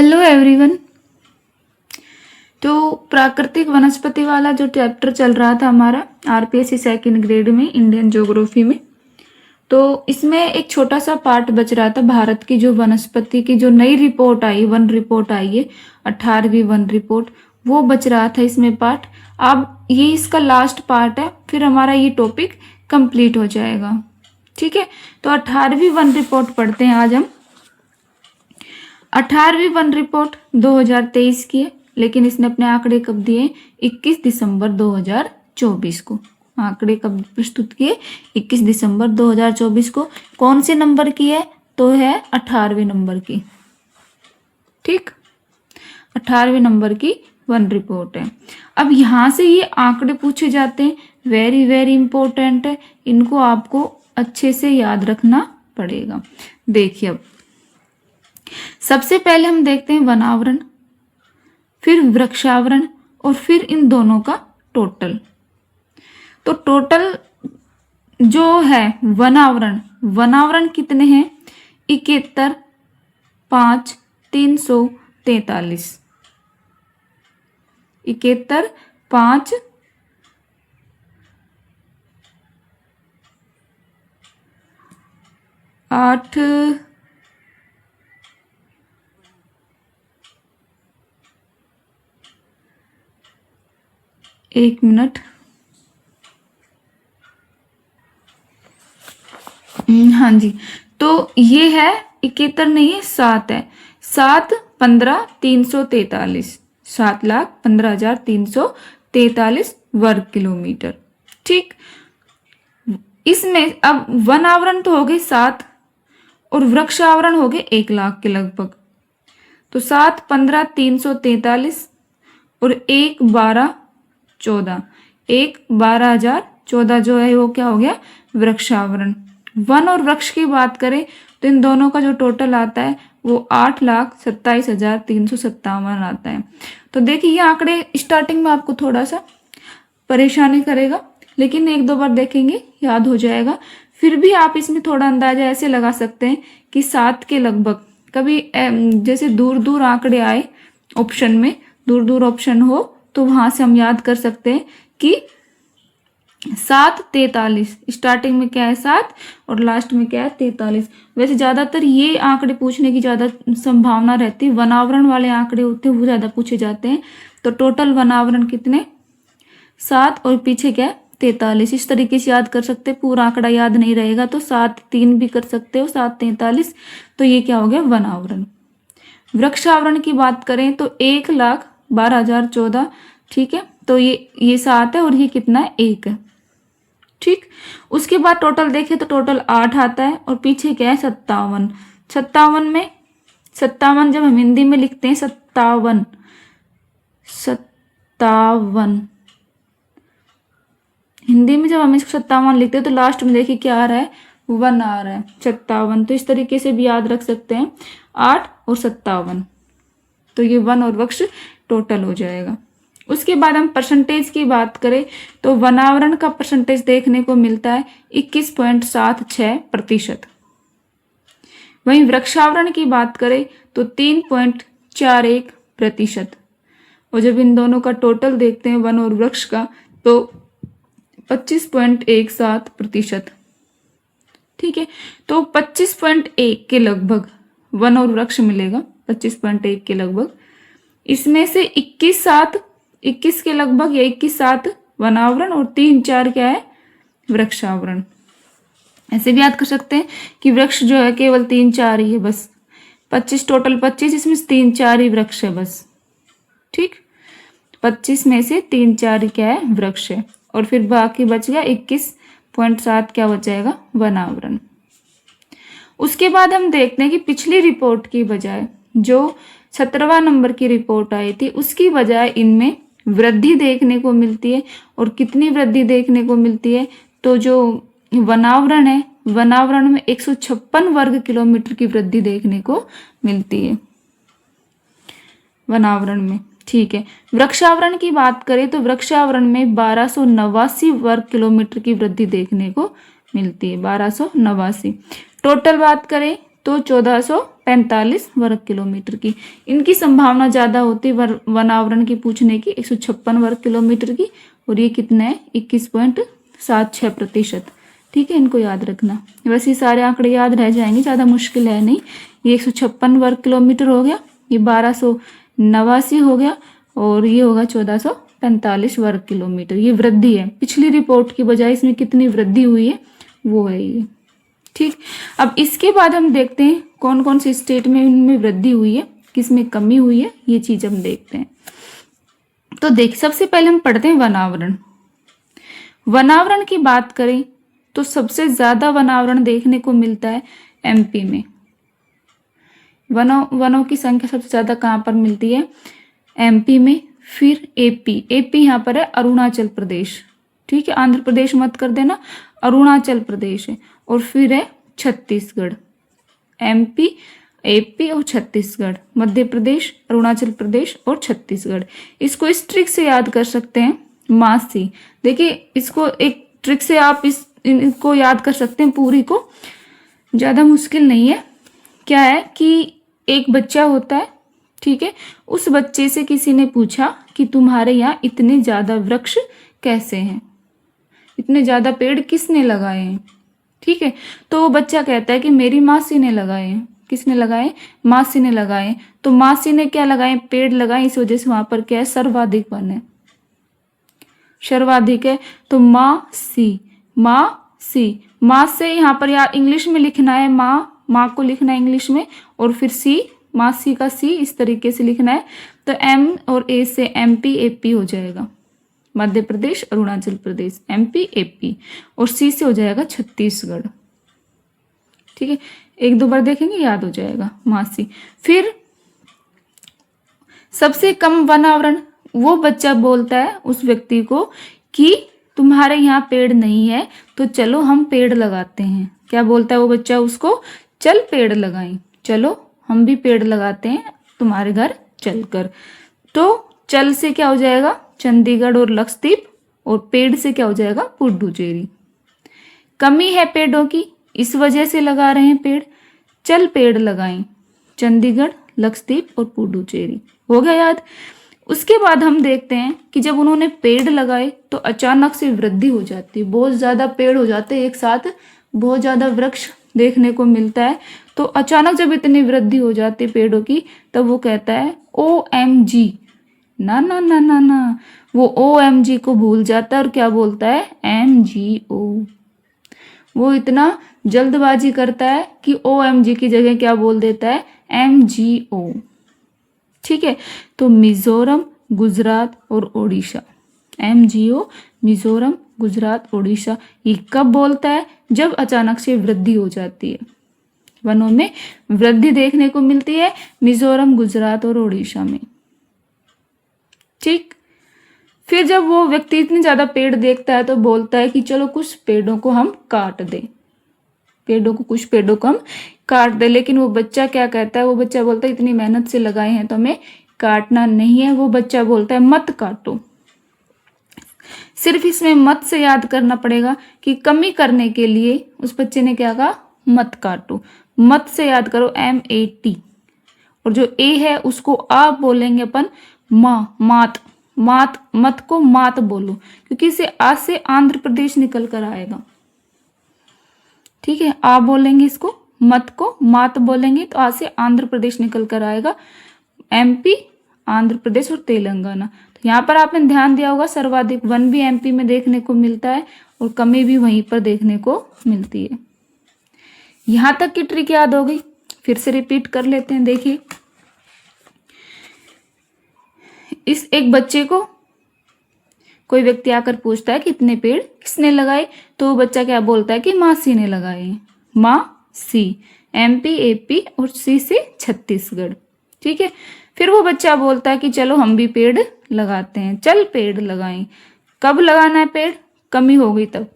Hello everyone. तो प्राकृतिक वनस्पति वाला जो चैप्टर चल रहा था हमारा आरपीएससी सेकंड ग्रेड में इंडियन ज्योग्राफी में, तो इसमें एक छोटा सा पार्ट बच रहा था। भारत की जो वनस्पति की जो नई रिपोर्ट आई, वन रिपोर्ट आई है, 18वीं वन रिपोर्ट, वो बच रहा था इसमें पार्ट। अब ये इसका लास्ट पार्ट है, फिर हमारा ये टॉपिक कंप्लीट हो जाएगा। ठीक है, तो 18वीं वन रिपोर्ट पढ़ते हैं आज हम। 18वीं वन रिपोर्ट 2023 की है, लेकिन इसने अपने आंकड़े कब दिए? 21 दिसंबर 2024 को आंकड़े कब प्रस्तुत किए? 21 दिसंबर 2024 को। कौन से नंबर की है? तो है 18वें नंबर की। ठीक, 18वें नंबर की वन रिपोर्ट है। अब यहाँ से ये आंकड़े पूछे जाते हैं, वेरी वेरी इंपॉर्टेंट है, इनको आपको अच्छे से याद रखना पड़ेगा। देखिए, अब सबसे पहले हम देखते हैं वनावरण, फिर वृक्षावरण और फिर इन दोनों का टोटल। तो टोटल जो है वनावरण कितने हैं? 71, 5, 343। 71, 5, 8, 1 मिनट। हाँ जी, तो ये है 71 नहीं है, 7 है। 7, 15, 343, 7,15,343 वर्ग किलोमीटर। ठीक, इसमें अब वन आवरण तो हो गए 7 और वृक्ष आवरण हो गए 1 लाख के लगभग। तो 7, 15, 343 और 1, 12, 14, 1, 12,014 जो है वो क्या हो गया? वृक्षावरण। वन और वृक्ष की बात करें तो इन दोनों का जो टोटल आता है वो 8,27,357 आता है। तो देखिए, ये आंकड़े स्टार्टिंग में आपको थोड़ा सा परेशानी करेगा, लेकिन 1-2 बार देखेंगे याद हो जाएगा। फिर भी आप इसमें थोड़ा अंदाजा ऐसे लगा सकते हैं कि 7 के लगभग, कभी जैसे दूर दूर आंकड़े आए ऑप्शन में, दूर दूर ऑप्शन हो तो वहां से हम याद कर सकते हैं कि 743 स्टार्टिंग में क्या है 7 और लास्ट में क्या है 43। वैसे ज्यादातर ये आंकड़े पूछने की ज्यादा संभावना रहती है, वनावरण वाले आंकड़े होते हैं वो ज्यादा पूछे जाते हैं। तो टोटल वनावरण कितने? 7 और पीछे क्या है 43। इस तरीके से याद कर सकते हैं। पूरा आंकड़ा याद नहीं रहेगा तो 7, 3 भी कर सकते हो, 7, 43। तो ये क्या हो गया? वनावरण। वृक्षावरण की बात करें तो 1,12,014। ठीक है, तो ये 7 है और ये कितना है? 1 है। ठीक, उसके बाद टोटल देखें तो टोटल 8 आता है और पीछे क्या है? 57। 57 में 57 जब हम हिंदी में लिखते हैं 57 हिंदी में जब हम इसको 57 लिखते हैं तो लास्ट में देखिए क्या आ रहा है? 1 आ रहा है, 57। तो इस तरीके से भी याद रख सकते हैं, 8 और 57। तो ये वन और वृक्ष टोटल हो जाएगा। उसके बाद हम परसेंटेज की बात करें तो वनावरण का परसेंटेज देखने को मिलता है 21.76%। वहीं वृक्षावरण की बात करें तो 3.41%। और जब इन दोनों का टोटल देखते हैं वन और वृक्ष का तो 25.17%। ठीक है, तो 25.1 के लगभग वन और वृक्ष मिलेगा, 25.1 के लगभग। इसमें से 21 के लगभग या 21 वनावरण और 3-4 क्या है? वृक्षावरण। ऐसे भी याद कर सकते हैं कि वृक्ष जो है केवल 3-4 ही है बस। 25 टोटल 25, इसमें 3-4 ही वृक्ष है बस। ठीक, 25 में से 3-4 क्या है? वृक्ष है। और फिर बाकी बच गया 21.7 क्या बच जाएगा? वनावरण। उसके बाद हम देखते हैं कि पिछली रिपोर्ट की बजाय जो 17वां नंबर की रिपोर्ट आई थी उसकी बजाय इनमें वृद्धि देखने को मिलती है। और कितनी वृद्धि देखने को मिलती है? तो जो वनावरण है, वनावरण में 156 वर्ग किलोमीटर की वृद्धि देखने को मिलती है वनावरण में। ठीक है, वृक्षावरण की बात करें तो वृक्षावरण में 1289 वर्ग किलोमीटर की वृद्धि देखने को मिलती है, 1289। टोटल बात करें तो 1445 45 वर्ग किलोमीटर की। इनकी संभावना ज़्यादा होती है वन आवरण की पूछने की, 156 वर्ग किलोमीटर की, और ये कितना है 21.76%। ठीक है, इनको याद रखना। वैसे ये सारे आंकड़े याद रह जाएंगे, ज़्यादा मुश्किल है नहीं। ये 156 वर्ग किलोमीटर हो गया, ये 1289 हो गया, और ये होगा 1445 वर्ग किलोमीटर। ये वृद्धि है, पिछली रिपोर्ट की बजाय इसमें कितनी वृद्धि हुई है वो है ये। ठीक, अब इसके बाद हम देखते हैं कौन कौन से स्टेट में इनमें वृद्धि हुई है, किस में कमी हुई है, ये चीज हम देखते हैं। तो देख, सबसे पहले हम पढ़ते हैं वनावरण। वनावरण की बात करें तो सबसे ज्यादा वनावरण देखने को मिलता है एमपी में। वनों की संख्या सबसे ज्यादा कहाँ पर मिलती है? एमपी में। फिर एपी, एपी यहाँ पर है अरुणाचल प्रदेश। ठीक है, आंध्र प्रदेश मत कर देना, अरुणाचल प्रदेश है। और फिर है छत्तीसगढ़। एमपी, एपी और छत्तीसगढ़, मध्य प्रदेश, अरुणाचल प्रदेश और छत्तीसगढ़। इसको इस ट्रिक से याद कर सकते हैं, मासी। देखिए, इसको एक ट्रिक से आप इनको याद कर सकते हैं, पूरी को, ज्यादा मुश्किल नहीं है। क्या है कि एक बच्चा होता है, ठीक है, उस बच्चे से किसी ने पूछा कि तुम्हारे यहाँ इतने ज्यादा वृक्ष कैसे हैं, इतने ज्यादा पेड़ किसने लगाए हैं? ठीक है, तो वो बच्चा कहता है कि मेरी मासी ने लगाए हैं। किसने लगाए? मासी ने लगाए। तो मासी ने क्या लगाए? पेड़ लगाए, इस वजह से वहां पर क्या है? सर्वाधिक वन है, सर्वाधिक है। तो मासी, मासी, माँ से यहाँ पर यार इंग्लिश में लिखना है, माँ को लिखना है इंग्लिश में, और फिर सी, मासी का सी इस तरीके से लिखना है। तो एम और ए से एमपी एपी हो जाएगा, मध्य प्रदेश अरुणाचल प्रदेश, एमपी एपी, और सी से हो जाएगा छत्तीसगढ़। ठीक है, एक दो बार देखेंगे याद हो जाएगा, मासी। फिर सबसे कम वनावरण, वो बच्चा बोलता है उस व्यक्ति को कि तुम्हारे यहाँ पेड़ नहीं है तो चलो हम पेड़ लगाते हैं। क्या बोलता है वो बच्चा उसको? चल पेड़ लगाएं, चलो हम भी पेड़ लगाते हैं तुम्हारे घर चलकर। तो चल से क्या हो जाएगा? चंडीगढ़ और लक्षद्वीप, और पेड़ से क्या हो जाएगा? पुडुचेरी। कमी है पेड़ों की, इस वजह से लगा रहे हैं पेड़। चल पेड़ लगाएं, चंडीगढ़, लक्षद्वीप और पुडुचेरी। हो गया याद? उसके बाद हम देखते हैं कि जब उन्होंने पेड़ लगाए तो अचानक से वृद्धि हो जाती है, बहुत ज्यादा पेड़ हो जाते हैं एक साथ, बहुत ज्यादा वृक्ष देखने को मिलता है। तो अचानक जब इतनी वृद्धि हो जाती है पेड़ों की, तब वो कहता है OMG। ना ना ना ना ना, वो OMG को भूल जाता है और क्या बोलता है? MGO। वो इतना जल्दबाजी करता है कि OMG की जगह क्या बोल देता है? MGO। ठीक है, तो मिजोरम, गुजरात और ओडिशा, MGO, मिजोरम, गुजरात, ओडिशा। ये कब बोलता है? जब अचानक से वृद्धि हो जाती है, वनों में वृद्धि देखने को मिलती है मिजोरम, गुजरात और ओडिशा में। ठीक, फिर जब वो व्यक्ति इतने ज्यादा पेड़ देखता है तो बोलता है कि चलो कुछ पेड़ों को हम काट दें, कुछ पेड़ों को हम काट दें। लेकिन वो बच्चा क्या कहता है? वो बच्चा बोलता है इतनी मेहनत से लगाए हैं तो हमें काटना नहीं है। वो बच्चा बोलता है मत काटो। सिर्फ इसमें मत से याद करना पड़ेगा कि कमी करने के लिए उस बच्चे ने क्या कहा? मत काटो। मत से याद करो, MAT। और जो ए है उसको आप बोलेंगे अपन मात, मत को मात बोलो, क्योंकि इसे आ से आंध्र प्रदेश निकल कर आएगा। ठीक है, आप बोलेंगे इसको, मत को मात बोलेंगे तो आ से आंध्र प्रदेश निकल कर आएगा, MP, आंध्र प्रदेश और तेलंगाना। तो यहाँ पर आपने ध्यान दिया होगा, सर्वाधिक वन भी MP में देखने को मिलता है और कमी भी वहीं पर देखने को मिलती है। यहां तक की ट्रिक याद हो गई? फिर से रिपीट कर लेते हैं। देखिए, इस एक बच्चे को कोई व्यक्ति आकर पूछता है कि इतने पेड़ किसने लगाए? तो वो बच्चा क्या बोलता है कि मासी ने लगाए। मासी, MP, AP और C से छत्तीसगढ़। ठीक है, फिर वो बच्चा बोलता है कि चलो हम भी पेड़ लगाते हैं, चल पेड़ लगाएं। कब लगाना है पेड़? कमी हो गई तब,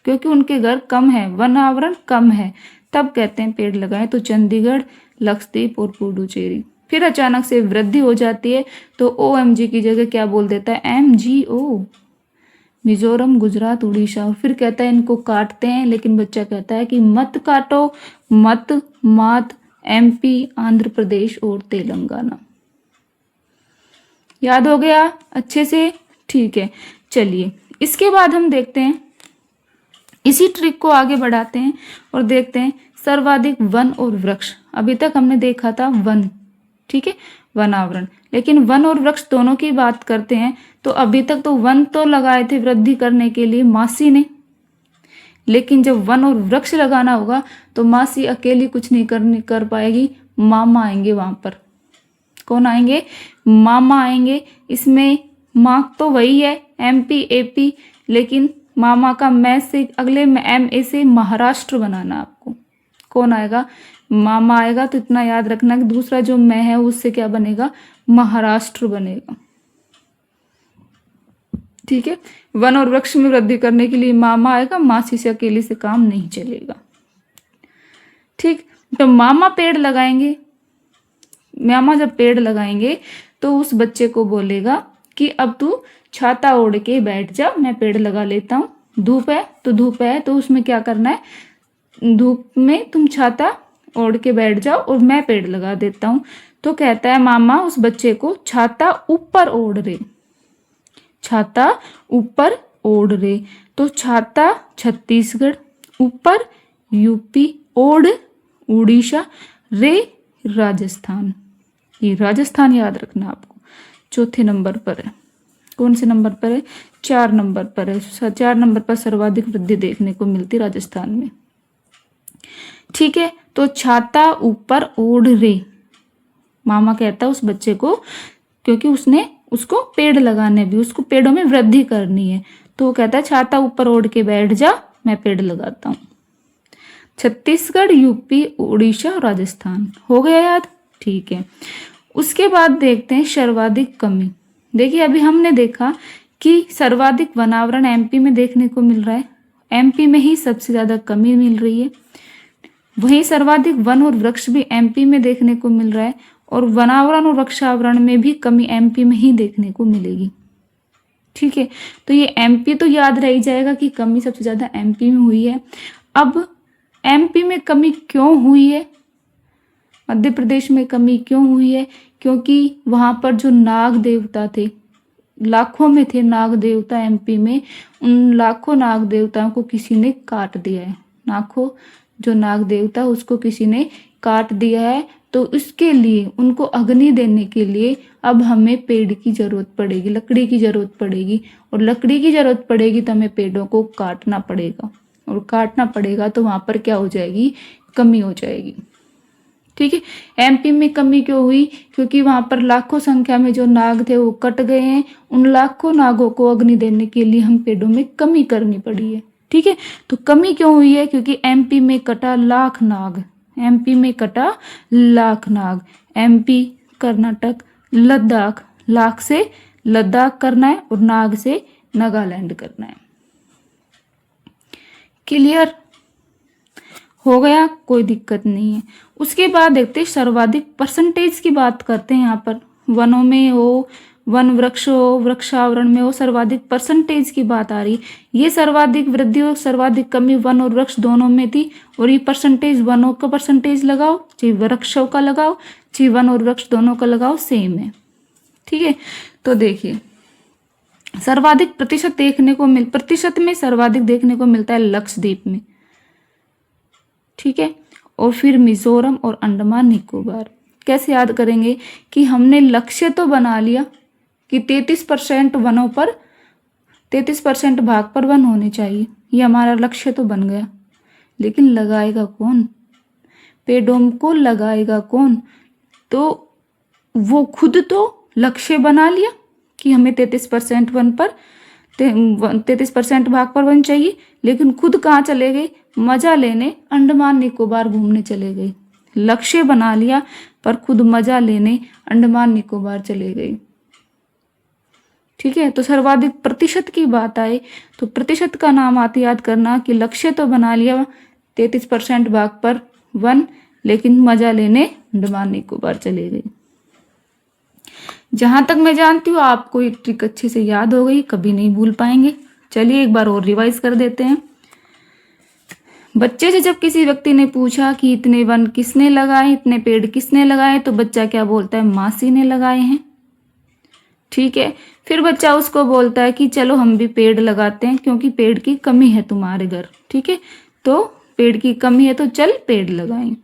क्योंकि उनके घर कम है, वन आवरण कम है, तब कहते हैं पेड़ लगाएं। तो चंडीगढ़, लक्षद्वीप और पुडुचेरी। फिर अचानक से वृद्धि हो जाती है तो OMG की जगह क्या बोल देता है? MGO, मिजोरम, गुजरात, उड़ीसा। और फिर कहता है इनको काटते हैं, लेकिन बच्चा कहता है कि मत काटो, मत, मात, MP, आंध्र प्रदेश और तेलंगाना। याद हो गया अच्छे से? ठीक है, चलिए इसके बाद हम देखते हैं, इसी ट्रिक को आगे बढ़ाते हैं और देखते हैं सर्वाधिक वन और वृक्ष। अभी तक हमने देखा था वन, ठीक है, वन आवरण, लेकिन वन और वृक्ष दोनों की बात करते हैं तो अभी तक तो वन तो लगाए थे वृद्धि करने के लिए मासी ने, लेकिन जब वन और वृक्ष लगाना होगा तो मासी अकेली कुछ नहीं कर पाएगी, मामा आएंगे वहां पर। कौन आएंगे? मामा आएंगे। इसमें मार्क तो वही है MP AP, लेकिन मामा का मैं से अगले MA से महाराष्ट्र बनाना आपको। कौन आएगा? मामा आएगा। तो इतना याद रखना कि दूसरा जो मैं है उससे क्या बनेगा? महाराष्ट्र बनेगा। ठीक है, वन और वृक्ष में वृद्धि करने के लिए मामा आएगा, मासी से अकेले से काम नहीं चलेगा। ठीक, तो मामा पेड़ लगाएंगे। मामा जब पेड़ लगाएंगे तो उस बच्चे को बोलेगा कि अब तू छाता ओढ़ के बैठ जा, मैं पेड़ लगा लेता हूँ। धूप है तो धूप है तो उसमें क्या करना है, धूप में तुम छाता ओढ़ के बैठ जाओ और मैं पेड़ लगा देता हूँ। तो कहता है मामा उस बच्चे को छाता ऊपर ओढ़ रे, छाता ऊपर ओढ़ रे। तो छाता छत्तीसगढ़, ऊपर UP, ओढ़ उड़ीसा, रे राजस्थान। ये राजस्थान याद रखना आपको। चौथे नंबर पर है। कौन से नंबर पर है? 4 नंबर पर है। 4 नंबर पर सर्वाधिक वृद्धि देखने को मिलती राजस्थान में। ठीक है, तो छाता ऊपर ओढ़ रे, मामा कहता है उस बच्चे को, क्योंकि उसने उसको पेड़ लगाने भी, उसको पेड़ों में वृद्धि करनी है, तो वो कहता है छाता ऊपर ओढ़ के बैठ जा, मैं पेड़ लगाता हूँ। छत्तीसगढ़, UP, उड़ीसा और राजस्थान हो गया याद? ठीक है, उसके बाद देखते हैं सर्वाधिक कमी। देखिए अभी हमने देखा कि सर्वाधिक वनावरण MP में देखने को मिल रहा है, MP में ही सबसे ज्यादा कमी मिल रही है। वहीं सर्वाधिक वन और वृक्ष भी MP में देखने को मिल रहा है, और वनावरण और वृक्षावरण में भी कमी MP में ही देखने को मिलेगी। ठीक है, तो ये MP तो याद रह जाएगा कि कमी सबसे ज्यादा MP में हुई है। अब MP में कमी क्यों हुई है, मध्य प्रदेश में कमी क्यों हुई है? क्योंकि वहां पर जो नाग देवता थे, लाखों में थे नाग देवता MP में, उन लाखों नाग देवताओं को किसी ने काट दिया है। लाखों जो नाग देवता उसको किसी ने काट दिया है, तो इसके लिए उनको अग्नि देने के लिए अब हमें पेड़ की जरूरत पड़ेगी, लकड़ी की जरूरत पड़ेगी, और लकड़ी की जरूरत पड़ेगी तो हमें पेड़ों को काटना पड़ेगा, और काटना पड़ेगा तो वहां पर क्या हो जाएगी? कमी हो जाएगी। ठीक है, MP में कमी क्यों हुई? क्योंकि वहां पर लाखों संख्या में जो नाग थे वो कट गए हैं, उन लाखों नागों को अग्नि देने के लिए हम पेड़ों में कमी करनी पड़ी है। ठीक है, तो कमी क्यों हुई है? क्योंकि MP में कटा लाख नाग, MP में कटा लाख नाग। MP, कर्नाटक, लद्दाख, लाख से लद्दाख करना है और नाग से नागालैंड करना है। क्लियर हो गया? कोई दिक्कत नहीं है। उसके बाद देखते हैं सर्वाधिक परसेंटेज की बात करते हैं। यहाँ पर वनों में हो, वन वृक्ष हो, वृक्षावरण में हो, सर्वाधिक परसेंटेज की बात आ रही। ये सर्वाधिक वृद्धि और सर्वाधिक कमी वन और वृक्ष दोनों में थी, और ये परसेंटेज वनों का परसेंटेज लगाओ चाहे वृक्षों का लगाओ चाहे वन और वृक्ष दोनों का लगाओ, सेम है। ठीक है, तो देखिए सर्वाधिक प्रतिशत में सर्वाधिक देखने को मिलता है लक्षद्वीप में। ठीक है, और फिर मिजोरम और अंडमान निकोबार। कैसे याद करेंगे कि हमने लक्ष्य तो बना लिया कि 33% वनों पर, 33% भाग पर वन होने चाहिए, ये हमारा लक्ष्य तो बन गया, लेकिन लगाएगा कौन? पेड़ों को लगाएगा कौन? तो वो खुद तो लक्ष्य बना लिया कि हमें 33% वन पर 33% भाग पर वन चाहिए, लेकिन खुद कहाँ चले गए? मजा लेने अंडमान निकोबार घूमने चले गए। लक्ष्य बना लिया पर खुद मजा लेने अंडमान निकोबार चले गए। ठीक है, तो सर्वाधिक प्रतिशत की बात आए तो प्रतिशत का नाम आते याद करना कि लक्ष्य तो बना लिया 33% भाग पर वन, लेकिन मजा लेने अंडमान निकोबार चले गए। जहां तक मैं जानती हूँ आपको ये ट्रिक अच्छे से याद हो गई, कभी नहीं भूल पाएंगे। चलिए एक बार और रिवाइज कर देते हैं। बच्चे से जब किसी व्यक्ति ने पूछा कि इतने वन किसने लगाए, इतने पेड़ किसने लगाए, तो बच्चा क्या बोलता है, मासी ने लगाए हैं। ठीक है, फिर बच्चा उसको बोलता है कि चलो हम भी पेड़ लगाते हैं क्योंकि पेड़ की कमी है तुम्हारे घर। ठीक है, तो पेड़ की कमी है तो चल पेड़ लगाएं।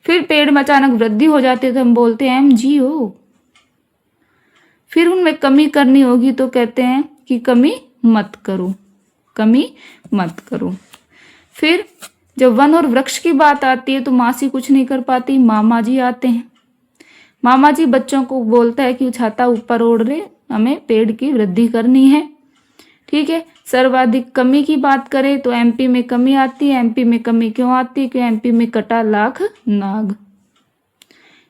फिर पेड़ में अचानक वृद्धि हो जाती है तो हम बोलते हैं MGO। फिर उनमें कमी करनी होगी तो कहते हैं कि कमी मत करो, कमी मत करो। फिर जब वन और वृक्ष की बात आती है तो मासी कुछ नहीं कर पाती, मामा जी आते हैं। मामा जी बच्चों को बोलता है कि छाता ऊपर ओढ़ ले, हमें पेड़ की वृद्धि करनी है। ठीक है, सर्वाधिक कमी की बात करें तो MP में कमी आती है। MP में कमी क्यों आती है, क्योंकि MP में कटा लाख नाग।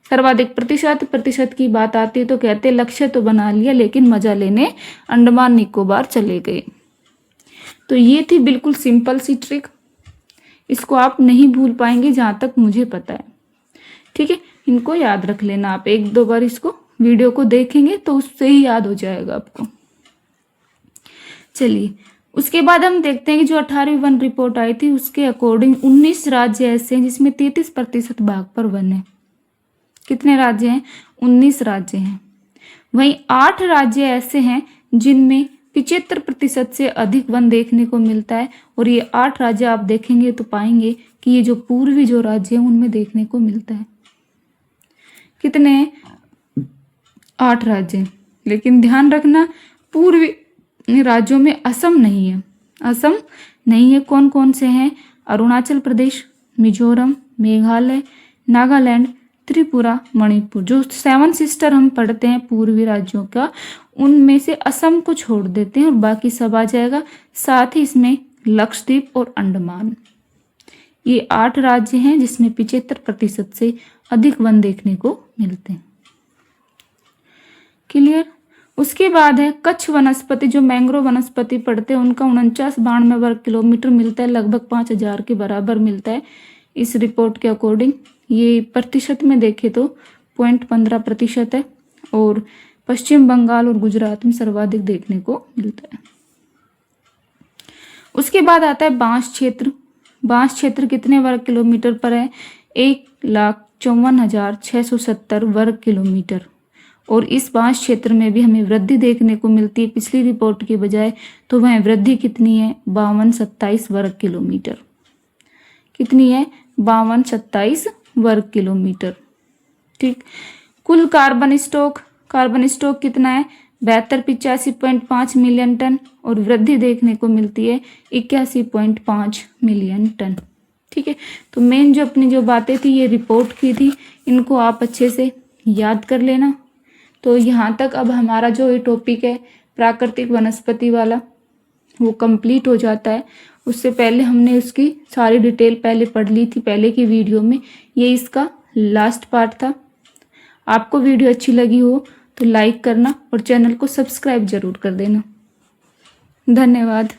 सर्वाधिक प्रतिशत की बात आती है तो कहते लक्ष्य तो बना लिया लेकिन मजा लेने अंडमान निकोबार चले गए। तो ये थी बिल्कुल सिंपल सी ट्रिक, इसको आप नहीं भूल पाएंगे जहां तक मुझे पता है। ठीक है, इनको याद रख लेना आप, 1-2 बार इसको वीडियो को देखेंगे तो उससे ही याद हो जाएगा आपको। चलिए, उसके बाद हम देखते हैं कि जो 18वीं वन रिपोर्ट आई थी उसके अकॉर्डिंग 19 राज्य ऐसे हैं जिसमें 33% भाग पर वन है। कितने राज्य हैं, 19 राज्य हैं। वहीं 8 राज्य ऐसे हैं जिनमें 75% से अधिक वन देखने को मिलता है। और ये 8 राज्य आप देखेंगे तो पाएंगे कि ये जो पूर्वी जो राज्य हैं उनमें देखने को मिलता है। कितने, 8 राज्य। लेकिन ध्यान रखना पूर्वी राज्यों में असम नहीं है, असम नहीं है। कौन कौन से हैं, अरुणाचल प्रदेश, मिजोरम, मेघालय, नागालैंड, त्रिपुरा, मणिपुर। जो 7 सिस्टर हम पढ़ते हैं पूर्वी राज्यों का, उनमें से असम को छोड़ देते हैं और बाकी सब आ जाएगा। साथ ही इसमें लक्षद्वीप और अंडमान, ये 8 राज्य हैं जिसमें 75% से अधिक वन देखने को मिलते हैं। क्लियर। उसके बाद है कच्छ वनस्पति, जो मैंग्रोव वनस्पति पढ़ते हैं उनका 49-92 वर्ग किलोमीटर मिलता है, लगभग 5000 के बराबर मिलता है इस रिपोर्ट के अकॉर्डिंग। ये प्रतिशत में देखें तो 0.15% है और पश्चिम बंगाल और गुजरात में सर्वाधिक देखने को मिलता है। उसके बाद आता है बांस क्षेत्र। बांस क्षेत्र कितने वर्ग किलोमीटर पर है, 1,54,670 वर्ग किलोमीटर। और इस बांस क्षेत्र में भी हमें वृद्धि देखने को मिलती है पिछली रिपोर्ट के बजाय। तो वह वृद्धि कितनी है, 52-27 वर्ग किलोमीटर। कितनी है, 52-27 वर्ग किलोमीटर। ठीक। कुल कार्बन स्टॉक कितना है, 72-85.5 मिलियन टन और वृद्धि देखने को मिलती है 81.5 मिलियन टन। ठीक है, तो मेन जो अपनी जो बातें थी ये रिपोर्ट की थी, इनको आप अच्छे से याद कर लेना। तो यहाँ तक अब हमारा जो ये टॉपिक है प्राकृतिक वनस्पति वाला वो कंप्लीट हो जाता है। उससे पहले हमने उसकी सारी डिटेल पहले पढ़ ली थी पहले की वीडियो में, ये इसका लास्ट पार्ट था। आपको वीडियो अच्छी लगी हो तो लाइक करना और चैनल को सब्सक्राइब जरूर कर देना। धन्यवाद।